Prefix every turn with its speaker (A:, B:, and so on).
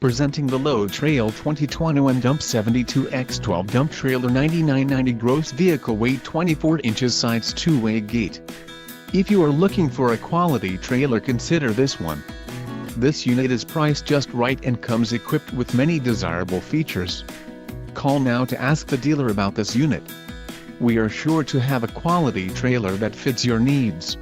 A: Presenting the Load Trail 2021 Dump 72x12 Dump Trailer 9990 Gross Vehicle Weight 24 inches Sides 2-way gate. If you are looking for a quality trailer, consider this one. This unit is priced just right and comes equipped with many desirable features. Call now to ask the dealer about this unit. We are sure to have a quality trailer that fits your needs.